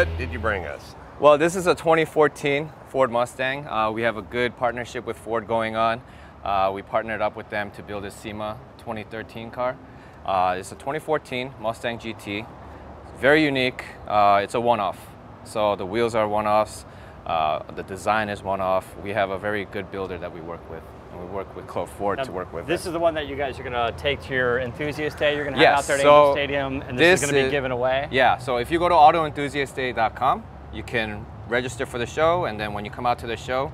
good did you bring us? Well, this is a 2014 Ford Mustang. We have a good partnership with Ford going on. We partnered up with them to build a SEMA 2013 car. It's a 2014 Mustang GT. Very unique. It's a one-off. So the wheels are one-offs. The design is one-off. We have a very good builder that we work with. And we work with Ford to work with. This is the one that you guys are going to take to your enthusiast day. You're going to have out there at Angel Stadium, and this is going to be given away. Yeah. So if you go to autoenthusiastday.com, you can register for the show, and then when you come out to the show,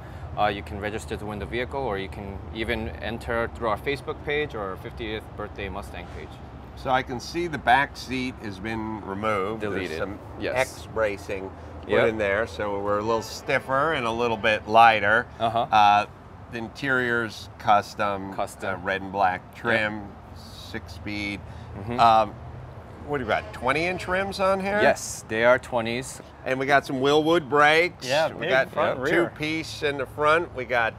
you can register to win the vehicle, or you can even enter through our Facebook page or our 50th birthday Mustang page. So I can see the back seat has been removed. Deleted. There's some Yes. X bracing put in there, so we're a little stiffer and a little bit lighter. The interior's custom. Red and black trim, 6-speed. What do you got, 20-inch rims on here? Yes, they are 20s. And we got some Willwood brakes. Yeah, we got front and rear. 2-piece in the front. We got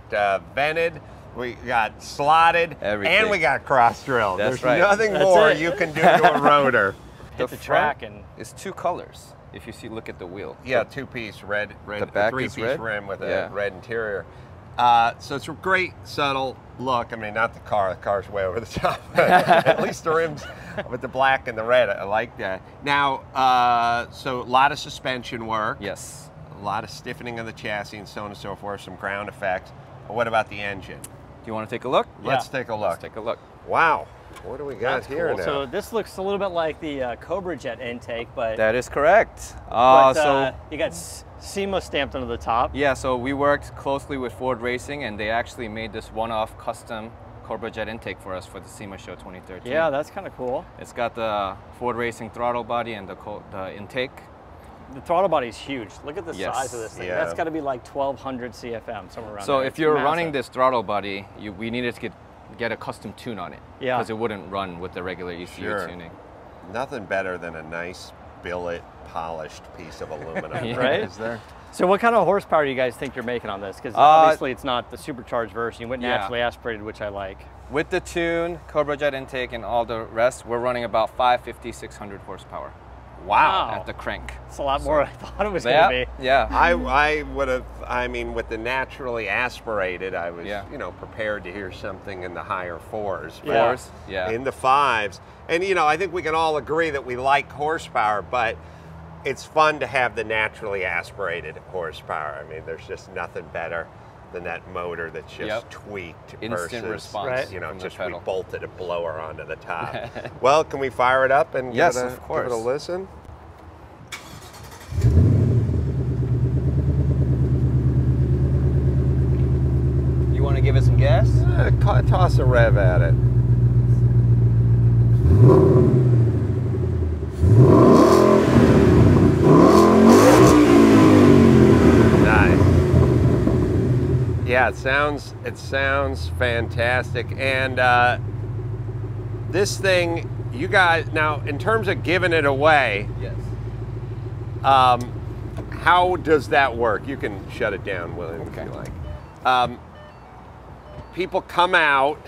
vented. We got slotted. Everything. And we got cross drilled. That's There's right. nothing more you can do to a rotor. Hit the track and it's 2 colors. If you see, look at the wheel. Yeah, 2-piece red, the back is 3-piece red? rim with Yeah. a red interior. So it's a great subtle look. I mean, not the car. The car's way over the top. At least the rims with the black and the red. I like that. Now, so a lot of suspension work. Yes. A lot of stiffening of the chassis and so on and so forth. Some ground effects. But what about the engine? Do you want to take a look? Let's take a look. Let's take a look. Wow. What do we got that's here cool. now? So this looks a little bit like the Cobra Jet intake, but That is correct. so you got SEMA stamped onto the top. Yeah, so we worked closely with Ford Racing, and they actually made this one-off custom Cobra Jet intake for us for the SEMA Show 2013. Yeah, that's kind of cool. It's got the Ford Racing throttle body and the intake. The throttle body is huge. Look at the Yes. size of this thing. Yeah. That's got to be like 1,200 CFM, somewhere around So there. if It's you're massive. running this throttle body, we needed to get a custom tune on it. Yeah. Because it wouldn't run with the regular ECU Sure. tuning. Nothing better than a nice billet polished piece of aluminum. Yeah. Right? Is there? So what kind of horsepower do you guys think you're making on this? Because obviously it's not the supercharged version. You went Yeah. naturally aspirated, which I like. With the tune, Cobra Jet intake, and all the rest, we're running about 550, 600 horsepower. Wow. At the crank. It's a lot more than I thought it was going to be. Yeah. I would have, I mean, with the naturally aspirated, I was, Yeah. you know, prepared to hear something in the higher 4s. but Yeah. Fours? Yeah. In the 5s. And, you know, I think we can all agree that we like horsepower, but it's fun to have the naturally aspirated horsepower. I mean, there's just nothing better than that motor that's just tweaked Instant versus, response you know, from the just we pedal. bolted a blower onto the top. Well, can we fire it up and Yes, give of course. it a listen? You want to give it some gas? Toss a rev at it. Nice. Yeah, it sounds fantastic. And this thing, you guys, now in terms of giving it away, Yes. how does that work? You can shut it down, William, if you like. People come out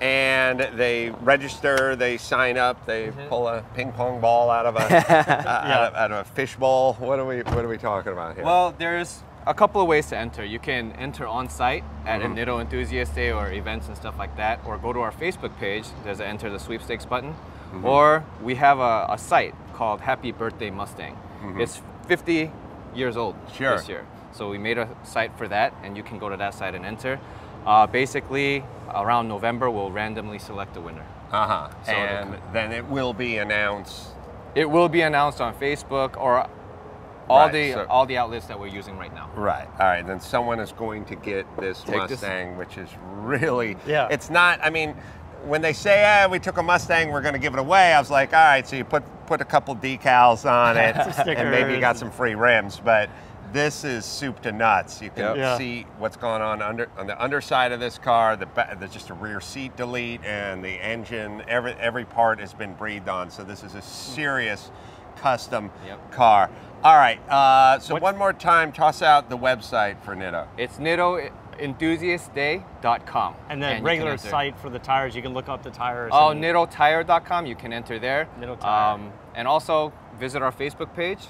and they register, they sign up, they pull a ping pong ball out of a out of a fish bowl. What are we talking about here? Well, there's a couple of ways to enter. You can enter on site at a Nitto Enthusiast Day or events and stuff like that, or go to our Facebook page. There's an enter the sweepstakes button. Or we have a site called Happy Birthday Mustang. It's 50 years old this year. So we made a site for that, and you can go to that site and enter. Basically, around November, we'll randomly select a winner. So and then it will be announced. It will be announced on Facebook or all the outlets that we're using right now. Right. All right. Then someone is going to get this Mustang, which is really. Yeah. It's not. I mean, when they say, we took a Mustang, we're going to give it away, I was like, all right. So you put a couple decals on it, and maybe you got some free rims, but. This is soup to nuts. You can see what's going on the underside of this car. There's just a rear seat delete, and the engine. Every part has been breathed on. So this is a serious custom car. All right. So one more time, toss out the website for Nitto. It's Nitto enthusiastday.com. And the regular site for the tires, you can look up the tires. Oh, nittotire.com, you can enter there. Nitto Tire. And also visit our Facebook page,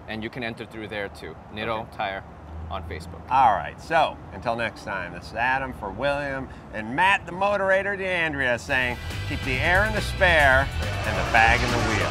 and you can enter through there too. Nitto Tire on Facebook. All right, so until next time, this is Adam for William and Matt, the moderator, DeAndrea, saying keep the air in the spare and the bag in the wheel.